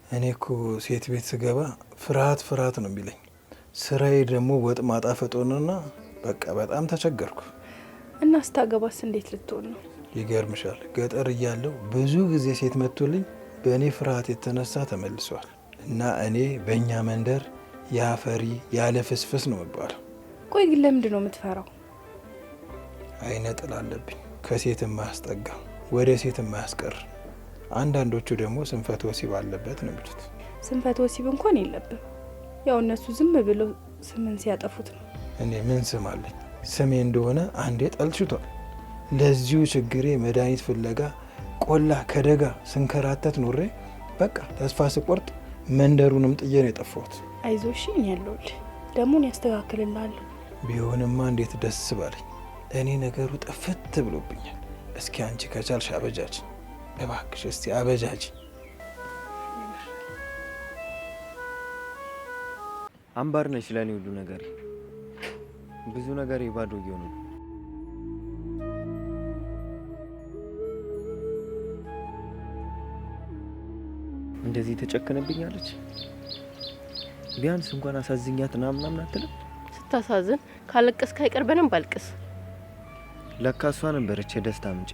እኔ እኮ ሴት ቤት ስገባ ፍርሃት ነው የሚለኝ። ስራዬ ደግሞ ወጥ ማጣፈጥ ሆነና በቃ በጣም ተቸገርኩ። እና ስታገባስ እንዴት ልትሆን ነው? ይገርምሻል፣ ገጠር እያለሁ ብዙ ጊዜ ሴት መጥቶልኝ በእኔ ፍርሃት የተነሳ ተመልሷል። እና እኔ በእኛ መንደር ያፈሪ ያለ ፍስፍስ ነው የሚባለው። ቆይ ግን ለምንድን ነው የምትፈራው? አይነ ጥላ አለብኝ። ከሴት የማያስጠጋ ወደ ሴት የማያስቀር። አንዳንዶቹ ደግሞ ስንፈተ ወሲብ አለበት ነው የሚሉት። ስንፈተ ወሲብ እንኳን የለብም። ያው እነሱ ዝም ብለው ስምን ሲያጠፉት ነው። እኔ ምን ስም አለኝ? ስሜ እንደሆነ አንዴ ጠልሽቷል። ለዚሁ ችግሬ መድኃኒት ፍለጋ ቆላ ከደጋ ስንከራተት ኖሬ በቃ ተስፋ ስቆርጥ መንደሩንም ጥዬ ነው የጠፋሁት። አይዞሽኝ ያለውል ደሞን ያስተካክልልሃለሁ። ቢሆንማ እንዴት ደስ ባለኝ። እኔ ነገሩ ጥፍት ብሎብኛል። እስኪ አንቺ ከቻልሽ አበጃጅ እባክሽ፣ እስቲ አበጃጅ። አምባር ነች ለኔ ሁሉ ነገር። ብዙ ነገር ባዶ እየሆነ ነው። እንደዚህ ተጨከነብኛለች። ቢያንስ እንኳን አሳዝኛት ምናምን አትልም። ስታሳዝን ካለቀስክ አይቀር በደንብ አልቅስ። ለካ እሷ ነበረች የደስታ ምንጭ።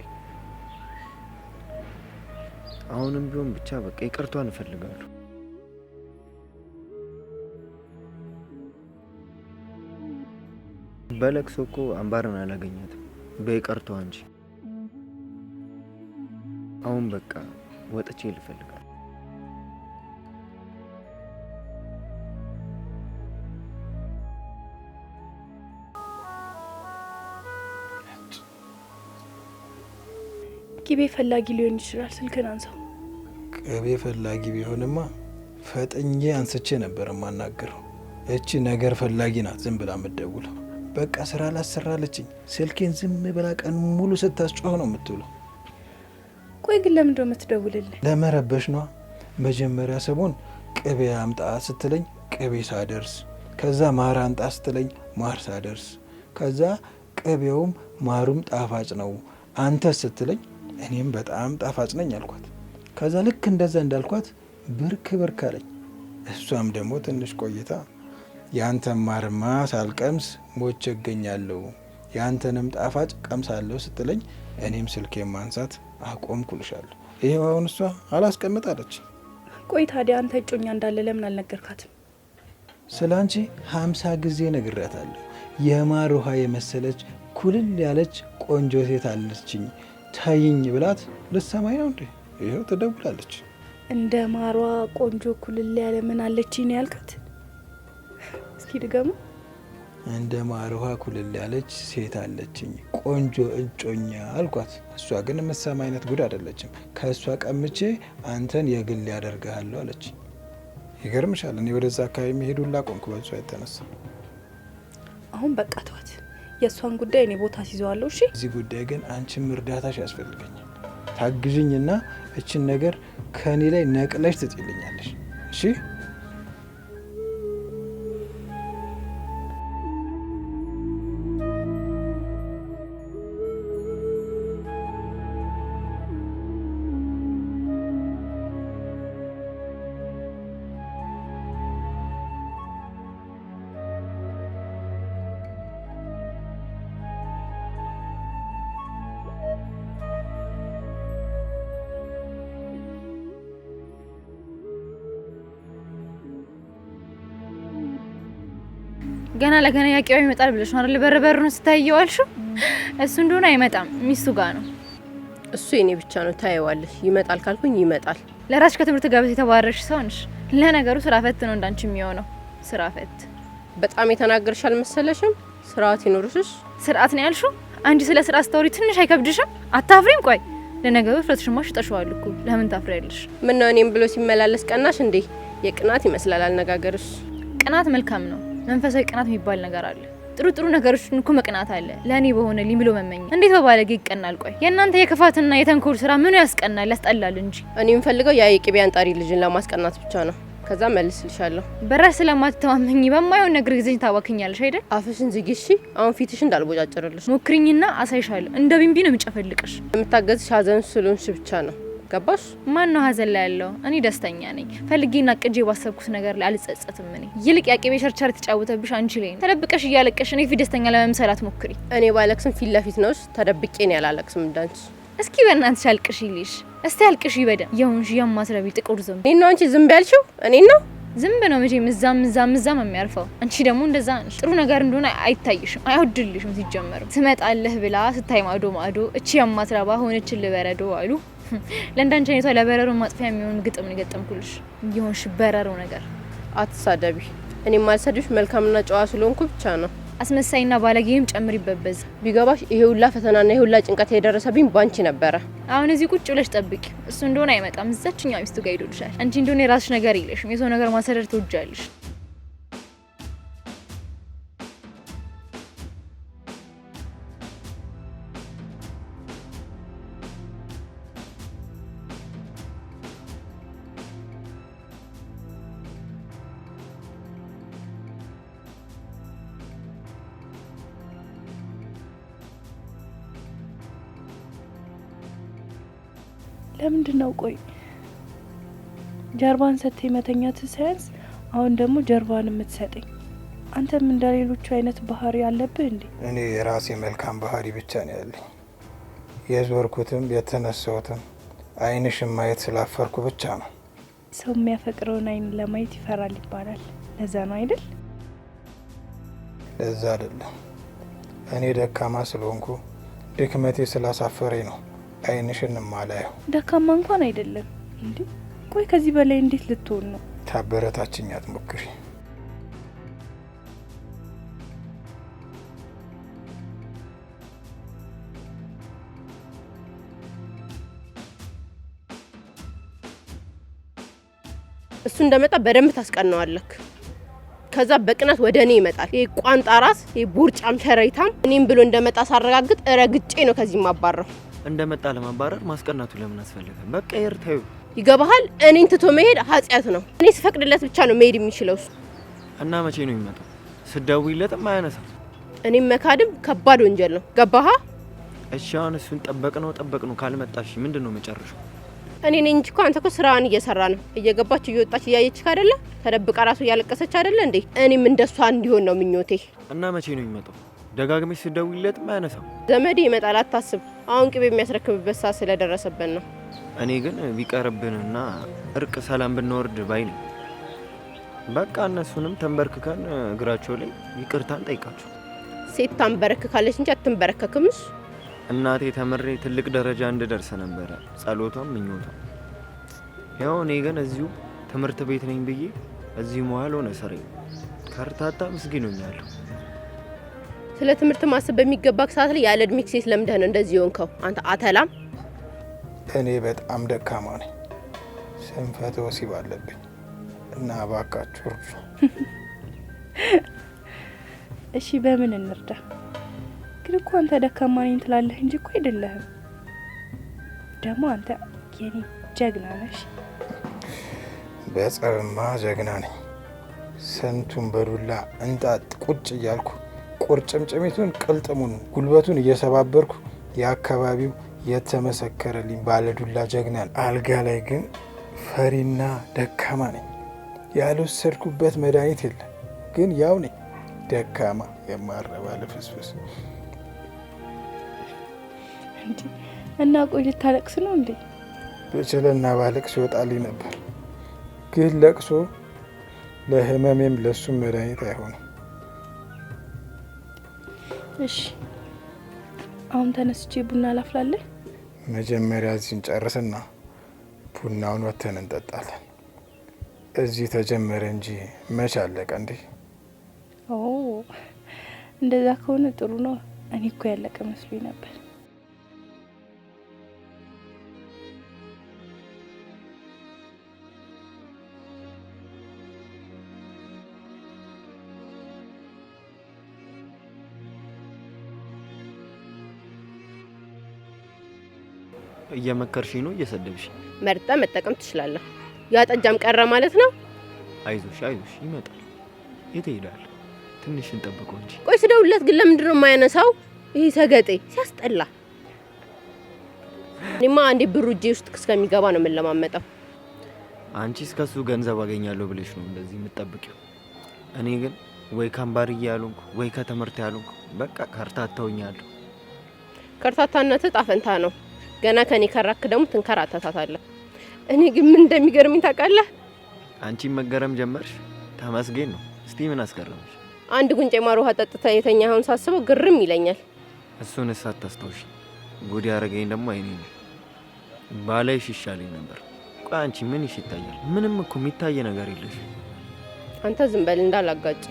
አሁንም ቢሆን ብቻ በቃ ይቅርቷን እፈልጋለሁ። በለቅሶ እኮ አምባርን አላገኛትም በይቅርቷ እንጂ። አሁን በቃ ወጥቼ ልፈልጋለሁ። ቅቤ ፈላጊ ሊሆን ይችላል። ስልክን አንሳው። ቅቤ ፈላጊ ቢሆንማ ፈጥኜ አንስቼ ነበር የማናገረው። እቺ ነገር ፈላጊ ናት ዝም ብላ የምትደውለው። በቃ ስራ ላሰራለችኝ። ስልኬን ዝም ብላ ቀን ሙሉ ስታስጮህ ነው የምትውለው። ቆይ ግን ለምንድን ነው የምትደውልልኝ? ለመረበሽ ነዋ። መጀመሪያ ሰሞን ቅቤ አምጣ ስትለኝ ቅቤ ሳደርስ፣ ከዛ ማር አምጣ ስትለኝ ማር ሳደርስ፣ ከዛ ቅቤውም ማሩም ጣፋጭ ነው አንተ ስትለኝ እኔም በጣም ጣፋጭ ነኝ አልኳት። ከዛ ልክ እንደዛ እንዳልኳት ብርክ አለኝ። እሷም ደግሞ ትንሽ ቆይታ ያንተን ማርማ ሳልቀምስ ሞቼ እገኛለሁ፣ ያንተንም ጣፋጭ ቀምሳለሁ ስትለኝ እኔም ስልኬን ማንሳት አቆምኩልሻለሁ። ይሄው አሁን እሷ አላስቀምጣለች። ቆይ ታዲያ አንተ እጮኛ እንዳለ ለምን አልነገርካትም? ስለ አንቺ 50 ጊዜ ነግሬያታለሁ። የማር ውሃ የመሰለች ኩልል ያለች ቆንጆ ሴት አለችኝ ታይኝ ብላት ልትሰማኝ ነው እንዴ? ይኸው ትደውላለች። እንደ ማሯ ቆንጆ ኩልል ያለ ምን አለችኝ ነው ያልካት? እስኪ ድገሙ። እንደ ማር ውሃ ኩልል ያለች ሴት አለችኝ ቆንጆ እጮኛ አልኳት። እሷ ግን የምትሰማ አይነት ጉድ አይደለችም። ከእሷ ቀምቼ አንተን የግል ያደርግሃለሁ አለች። ይገርምሻል፣ እኔ ወደዛ አካባቢ መሄዱን ላቆምኩ በሷ የተነሳ። አሁን በቃ ተዋት። የእሷን ጉዳይ እኔ ቦታ ሲይዘዋለሁ። እሺ፣ እዚህ ጉዳይ ግን አንቺም እርዳታሽ ያስፈልገኛል። ታግዥኝና እችን ነገር ከኔ ላይ ነቅለሽ ትጥልኛለሽ። እሺ? ገና ለገና ያቂው ይመጣል ብለሽ ነው አይደል? በረበሩን ስታየዋልሽው እሱ እንደሆነ አይመጣም፣ ሚስቱ ጋር ነው። እሱ የኔ ብቻ ነው። ታየዋለሽ። ይመጣል ካልኩኝ ይመጣል። ለራስሽ ከትምህርት ጋር የተባረርሽ ሰው ነሽ። ለነገሩ ስራ ፈት ነው እንዳንቺ የሚሆነው። ስራ ፈት በጣም የተናገርሽ አልመሰለሽም? ስርዓት ይኖርሽ። ስርዓት ነው ያልሽው? አንቺ ስለ ስራ ስታወሪ ትንሽ አይከብድሽም? አታፍሪም? ቆይ ለነገሩ ፍለትሽማ ሽጠሽዋል እኮ ለምን ታፍሪያለሽ? ምን ነው እኔም ብሎ ሲመላለስ ቀናሽ እንዴ? የቅናት ይመስላል አነጋገርሽ። ቅናት መልካም ነው። መንፈሳዊ ቅናት የሚባል ነገር አለ። ጥሩ ነገሮችን እኮ መቅናት አለ። ለኔ በሆነ ሊምሎ መመኝ እንዴት በባለጌ ይቀናል? ቆይ የእናንተ የክፋትና የተንኮል ስራ ምኑ ያስቀናል? ያስጠላል እንጂ። እኔ የምፈልገው ያ የቅቤ አንጣሪ ልጅን ለማስቀናት ብቻ ነው። ከዛ መልስልሻለሁ። በራስ ስለማትተማመኝ በማይሆን ነገር ጊዜኝ ታዋክኛለሽ አይደል? አፍሽን ዝጊ እሺ። አሁን ፊትሽ እንዳልቦጫጨርልሽ ሞክሪኝና አሳይሻለሁ። እንደ ቢንቢ ነው የምጨፈልቅሽ። የምታገዝሽ ሀዘን ስለሆንሽ ብቻ ነው። ገባሽ? ማን ነው ሀዘን ላይ ያለው? እኔ ደስተኛ ነኝ። ፈልጌና ቅጄ ባሰብኩት ነገር ላይ አልጸጸትም። እኔ ይልቅ ያቄቤ ቸርቻር የተጫወተብሽ አንቺ ላይ ተደብቀሽ እያለቀሽ እኔ ፊት ደስተኛ ለመምሰል አትሞክሪ። እኔ ባለቅስም ፊት ለፊት ነው ተደብቄ ነው ያላለቅስም እንዳንቺ። እስኪ በእናትሽ አልቅሽ ይልሽ። እስቲ አልቅሽ ይበደም የሆንሽ የማስረቢ ጥቁር ዝም። እኔ ነው አንቺ ዝም ያልሽው? እኔ ነው ዝም ነው መቼም እዛም የሚያርፈው። አንቺ ደግሞ እንደዛ ነሽ። ጥሩ ነገር እንደሆነ አይታይሽም፣ አይወድልሽም። ሲጀመር ትመጣለህ ብላ ስታይ ማዶ እቺ የማትረባ ሆነች ልበረዶ አሉ። ለእንዳንቺ አይነቷ ለበረሮ ማጥፊያ የሚሆን ግጥም ነው የገጠምኩልሽ። ይሆንሽ በረሮ ነገር። አትሳደቢ። እኔ ማልሰድብሽ መልካምና ጨዋ ስለሆንኩ ብቻ ነው። አስመሳይና ባለጌም ጨምሪበት በዛ። ቢገባሽ ይሄ ሁላ ፈተናና ይሄ ሁላ ጭንቀት የደረሰብኝ ባንቺ ነበረ። አሁን እዚህ ቁጭ ብለሽ ጠብቂ። እሱ እንደሆነ አይመጣም። እዛችኛው ሚስቱ ጋር ሄዶልሻል። አንቺ እንደሆነ የራስሽ ነገር የለሽም። የሰው ነገር ማሰደድ ትወጃለሽ። ለምንድን ነው ቆይ ጀርባን ሰጥተኝ መተኛት ሳያንስ አሁን ደግሞ ጀርባን የምትሰጠኝ? አንተም እንደሌሎቹ አይነት ባህሪ ያለብህ እንዴ? እኔ የራሴ መልካም ባህሪ ብቻ ነው ያለኝ። የዞርኩትም የተነሳሁትም አይንሽን ማየት ስላፈርኩ ብቻ ነው። ሰው የሚያፈቅረውን አይን ለማየት ይፈራል ይባላል። ለዛ ነው አይደል? ለዛ አይደለም። እኔ ደካማ ስለሆንኩ ድክመቴ ስላሳፈረኝ ነው አይንሽን ማላየው። ደካማ እንኳን አይደለም እንዴ? ቆይ ከዚህ በላይ እንዴት ልትሆን ነው? ታበረታችኝ አትሞክሪ። እሱ እንደመጣ በደንብ ታስቀናዋለክ። ከዛ በቅናት ወደ እኔ ይመጣል። ይሄ ቋንጣ ራስ፣ ይሄ ቦርጫም ሸረይታም እኔም ብሎ እንደመጣ ሳረጋግጥ ረግጬ ነው ከዚህ ማባረው። እንደመጣ ለማባረር ማስቀናቱ ለምን አስፈልገ? በቃ ይርታዩ። ይገባሃል? እኔን ትቶ መሄድ ኃጢያት ነው። እኔ ስፈቅድለት ብቻ ነው መሄድ የሚችለው እሱ። እና መቼ ነው የሚመጣው? ስደውይለትም አያነሳም። እኔም መካድም ከባድ ወንጀል ነው። ገባሃ? እሺ አሁን እሱን ጠበቅ ነው ካልመጣሽ ምንድነው መጨረሻው? እኔ ነኝ እንጂ እኮ አንተ እኮ ስራዋን እየሰራ ነው። እየገባች እየወጣች እያየች አይደለ? ተደብቃ ራሱ እያለቀሰች አይደለ እንዴ? እኔም እንደሷ እንዲሆን ነው ምኞቴ። እና መቼ ነው የሚመጣው? ደጋግመሽ ስደውይለትም አያነሳም። ዘመዴ ይመጣል አታስብ። አሁን ቅቤ የሚያስረክብበት ሰዓት ስለደረሰበት ነው። እኔ ግን ቢቀርብንና እርቅ ሰላም ብንወርድ ባይ ነኝ። በቃ እነሱንም ተንበርክከን እግራቸው ላይ ይቅርታን ጠይቃቸው። ሴት ታንበረክካለች እንጂ አትንበረከክምሽ። እናቴ ተምሬ ትልቅ ደረጃ እንድደርስ ነበረ ጸሎቷም ምኞቷም። ያው እኔ ግን እዚሁ ትምህርት ቤት ነኝ ብዬ እዚህ መዋል ሆነ ስሬ ከርታታ ምስኪኖኛለሁ። ስለ ትምህርት ማሰብ በሚገባክ ሰዓት ላይ ያለ እድሜክ ሴት ለምደህ ነው እንደዚህ ሆንከው አንተ አተላም። እኔ በጣም ደካማ ነኝ። ስንፈተ ወሲብ አለብኝ እና እባካችሁ እርዱ። እሺ በምን እንርዳ? ግን እኮ አንተ ደካማ ነኝ ትላለህ እንጂ እኮ አይደለህም። ደግሞ አንተ የኔ ጀግና ነሽ። በጸብማ ጀግና ነኝ። ስንቱን በዱላ እንጣጥ ቁጭ እያልኩ ቁርጭምጭሚቱን ቅልጥሙን ጉልበቱን እየሰባበርኩ የአካባቢው የተመሰከረልኝ ባለዱላ ጀግናን። አልጋ ላይ ግን ፈሪና ደካማ ነኝ። ያልወሰድኩበት መድኃኒት የለም፣ ግን ያው ነኝ ደካማ የማረባ ልፍስፍስ። እና ቆይ ልታለቅስ ነው እንዴ? ብችልና ባለቅስ ይወጣልኝ ነበር፣ ግን ለቅሶ ለህመሜም ለሱም መድኃኒት አይሆንም። እሺ አሁን ተነስቼ ቡና ላፍላለህ? መጀመሪያ እዚህን ጨርስና ቡናውን ወተን እንጠጣለን። እዚህ ተጀመረ እንጂ መች አለቀ እንዴ? ኦ እንደዛ ከሆነ ጥሩ ነው። እኔ እኮ ያለቀ መስሎኝ ነበር። እየመከርሽ ነው እየሰደብሽ? መርጠ መጠቀም ትችላለህ። ያ ጠጃም ቀረ ማለት ነው። አይዞሽ ይመጣል። የት ይሄዳል? ትንሽ እንጠብቀው እንጂ። ቆይ ስደውልለት ግን ለምንድን ነው የማያነሳው? ይሄ ሰገጤ ሲያስጠላ። እኔማ አንዴ ብሩ እጄ ውስጥ እስከሚገባ ነው የምንለማመጠው። አንቺስ ከሱ ገንዘብ አገኛለሁ ብለሽ ነው እንደዚህ የምትጠብቂው? እኔ ግን ወይ ካምባርዬ ያሉንኩ ወይ ከትምህርት ያሉንኩ በቃ ከርታታውኛለሁ። ከርታታነት ጣፈንታ ነው። ገና ከኔ ከራክ ደግሞ ትንከራተታታለህ። እኔ ግን ምን እንደሚገርምኝ ታውቃለህ? አንቺ መገረም ጀመርሽ? ተመስገን ነው። እስቲ ምን አስገረምሽ? አንድ ጉንጭ ማር ውሃ ጠጥታ የተኛኸውን ሳስበው ግርም ይለኛል። እሱን እሳት ታስታውሽ። ጉድ ያደረገኝ ደግሞ አይኔ ነው። ባላይሽ ይሻለኝ ነበር። ቆይ አንቺ ምን ይታያል? ምንም እኮ የሚታይ ነገር የለሽ። አንተ ዝም በል እንዳላጋጭ።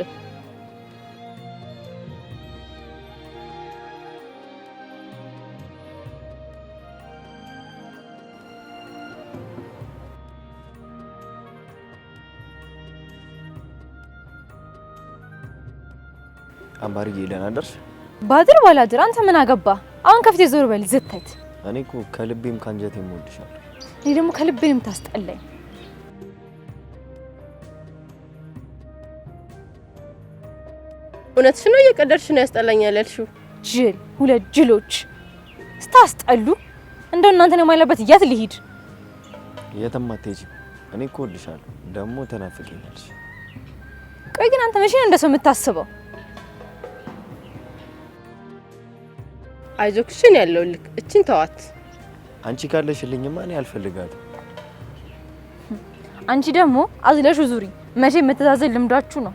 አምባርዬ ደህና ደርሽ? ባድር ባላድር አንተ ምን አገባ? አሁን ከፊቴ ዞር በል ዝተት። እኔ እኮ ከልቤም ካንጀቴም እወድሻለሁ። እኔ ደግሞ ከልቤም ታስጠላኝ። እውነትሽ ነው? እየቀደድሽ ነው ያስጠላኛል ያልሽው? ጅል ሁለት ጅሎች ስታስጠሉ። እንደው እናንተ ነው የማይለበት እያት ልሂድ። የትም አትሄጂም። እኔ እኮ እወድሻለሁ። ደግሞ ተናፍቂኛለሽ። ቆይ ግን አንተ መቼ ነው እንደሰው የምታስበው? አይዞክሽን ያለው ልክ እቺን ተዋት። አንቺ ካለሽልኝማ እኔ አልፈልጋትም። አንቺ ደግሞ አዝለሽ ዙሪ። መቼ መተዛዘን ልምዳችሁ ነው።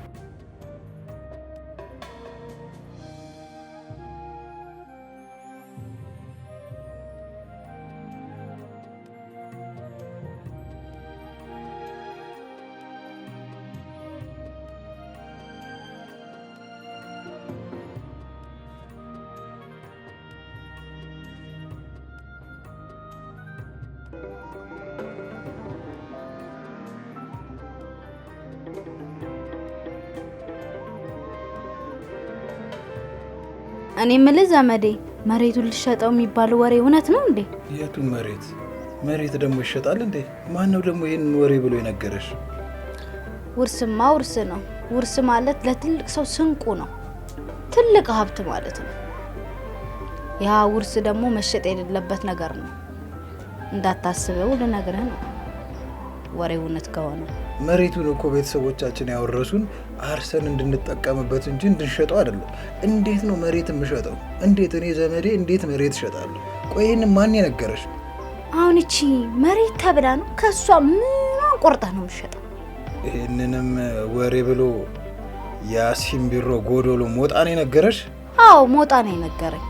እኔ የምልህ ዘመዴ መሬቱን ልሸጠው የሚባለው ወሬ እውነት ነው እንዴ? የቱን መሬት? መሬት ደግሞ ይሸጣል እንዴ? ማን ነው ደግሞ ይሄን ወሬ ብሎ የነገረሽ? ውርስማ ውርስ ነው። ውርስ ማለት ለትልቅ ሰው ስንቁ ነው። ትልቅ ሀብት ማለት ነው። ያ ውርስ ደግሞ መሸጥ የሌለበት ነገር ነው። እንዳታስበው ልነግርህ ነው። ወሬው እውነት ከሆነ መሬቱን እኮ ቤተሰቦቻችን ያወረሱን አርሰን እንድንጠቀምበት እንጂ እንድንሸጠው አይደለም። እንዴት ነው መሬት የምሸጠው? እንዴት እኔ ዘመዴ እንዴት መሬት እሸጣለሁ? ቆይ ይሄንን ማን የነገረሽ? አሁን እቺ መሬት ተብላ ነው ከሷ ምን ቆርጠህ ነው የምትሸጠው? ይሄንንም ወሬ ብሎ ያሲን ቢሮ ጎዶሎ ሞጣ ነው የነገረሽ? አዎ ሞጣ ነው የነገረኝ።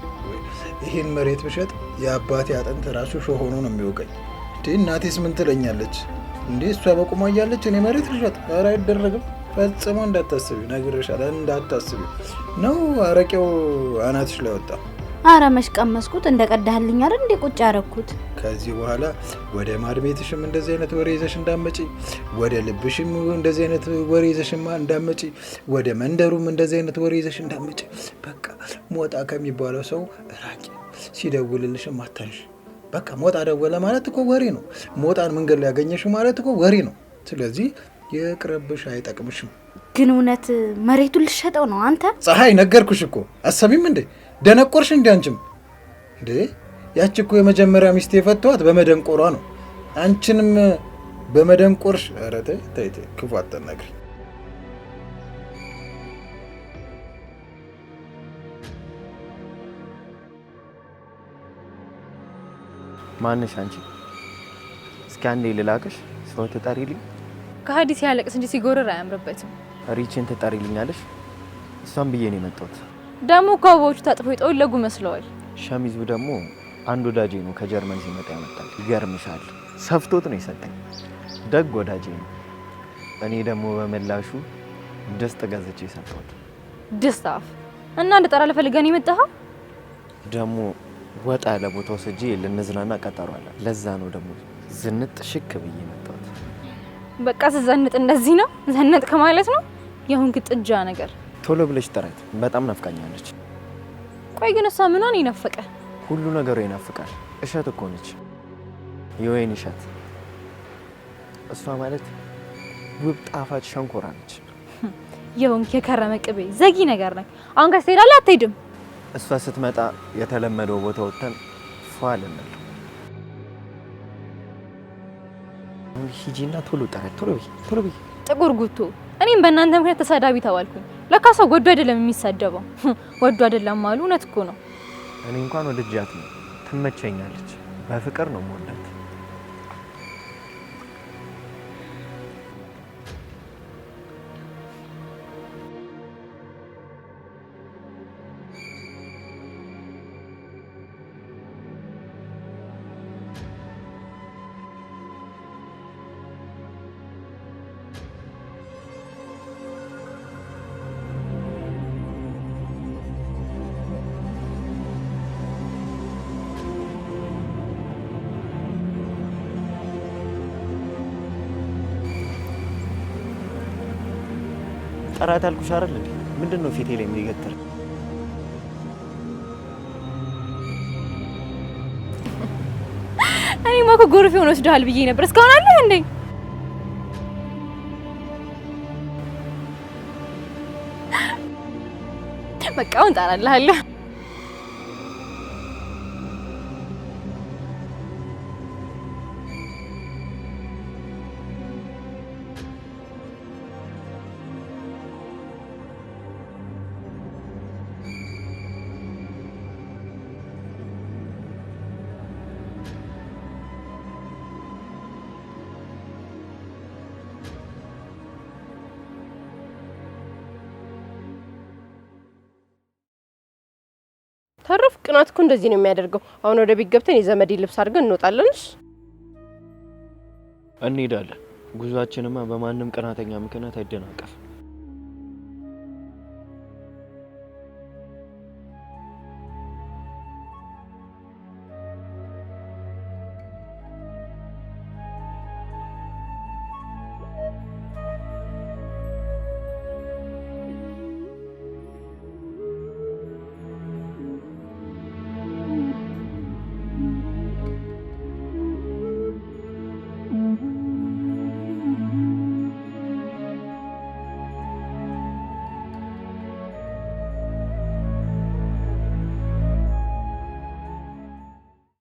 ይሄን መሬት ብሸጥ የአባቴ አጥንት ራሱ ሾህ ሆኖ ነው የሚወቀኝ። እንዴ እናቴስ ምን ትለኛለች? እንዴ እሷ በቁማ እያለች እኔ መሬት ልሸጥ? ኧረ አይደረግም ፈጽሞ። እንዳታስቢ ነግሬሻለሁ፣ እንዳታስቢ ነው። አረቄው አናትሽ ላይ ወጣ። አረ መሽቀመስኩት እንደቀዳህልኝ አይደል እንዴ ቁጭ ያረኩት። ከዚህ በኋላ ወደ ማድ ቤትሽም እንደዚህ አይነት ወሬ ይዘሽ እንዳመጪ፣ ወደ ልብሽም እንደዚህ አይነት ወሬ ይዘሽማ እንዳመጪ፣ ወደ መንደሩም እንደዚህ አይነት ወሬ ይዘሽ እንዳመጪ። በቃ ሞጣ ከሚባለው ሰው ራቂ። ሲደውልልሽም አታንሽ። በቃ ሞጣ ደወለ ማለት እኮ ወሬ ነው። ሞጣን መንገድ ላይ ያገኘሽው ማለት እኮ ወሬ ነው። ስለዚህ የቅረብሽ አይጠቅምሽም። ግን እውነት መሬቱን ልሸጠው ነው አንተ? ፀሐይ ነገርኩሽ እኮ አሰቢም እንዴ? ደነቆርሽ እንዴ አንቺም? እንዴ ያቺ እኮ የመጀመሪያ ሚስቴ የፈቷት በመደንቆሯ ነው። አንቺንም በመደንቆርሽ። ኧረ ተይ ተይ ተይ፣ ክፉ አትናገሪ። ማንሽ አንቺ? እስኪ አንዴ ልላክሽ፣ ሰው ትጠሪልኝ። ከሀዲ ሲያለቅስ እንጂ ሲጎርር አያምርበትም። ሪችን ትጠሪልኛለሽ? እሷን ብዬ ነው የመጣሁት። ደግሞ ከአበባዎቹ ታጥፈው የጠወለጉ መስለዋል። ሸሚዙ ደግሞ አንድ ወዳጄ ነው ከጀርመን ሲመጣ ያመጣል። ይገርምሻል፣ ሰፍቶት ነው የሰጠኝ። ደግ ወዳጄ ነው። እኔ ደግሞ በመላሹ ድስት ገዝቼ ሰጠሁት። ድስት አፍ እና እንድጠራ ለፈልገን የመጣኸው? ደግሞ ወጣ ያለ ቦታ ወስጄ ልንዝናና ቀጠሮ አለ። ለዛ ነው ደግሞ ዝንጥ ሽክ ብዬ መጣሁት። በቃ ስዘንጥ እንደዚህ ነው ዘነጥክ ማለት ነው። የሁን ጥጃ ነገር። ቶሎ ብለሽ ጥረት፣ በጣም ናፍቃኛለች። ቆይ ግን እሷ ምኗን ይናፈቀ? ሁሉ ነገሩ ይናፍቃል። እሸት እኮ ነች፣ የወይን እሸት። እሷ ማለት ውብ ጣፋጭ ሸንኮራ ነች። የሁን የከረመ ቅቤ ዘጊ ነገር ነህ። አሁን ጋር ትሄዳለህ አትሄድም? እሷ ስትመጣ የተለመደው ቦታ ወጥተን ፏል እንል። ሂጂና ቶሎ ጠራት። ቶሎ በይ። ጥቁር ጉቶ እኔም በእናንተ ምክንያት ተሳዳቢ ተባልኩኝ። ለካ ሰው ወዶ አይደለም የሚሳደበው፣ ወዶ አይደለም አሉ። እውነት እኮ ነው። እኔ እንኳን ወድጃት ነው፣ ትመቸኛለች። በፍቅር ነው የምወዳት። ጠራት አልኩሽ አይደል እንዴ? ምንድነው ፊቴ ላይ የሚገትር? እኔማ እኮ ጎርፌውን ወስደሃል ብዬ ነበር። እስካሁን አለ እንዴ? በቃ አሁን እጠራልሃለሁ። ተረፍ ቅናት እኮ እንደዚህ ነው የሚያደርገው። አሁን ወደ ቤት ገብተን የዘመዴ ልብስ አድርገን እንወጣለንስ። እንሄዳለን። ጉዟችንማ በማንም ቅናተኛ ምክንያት አይደናቀፍ።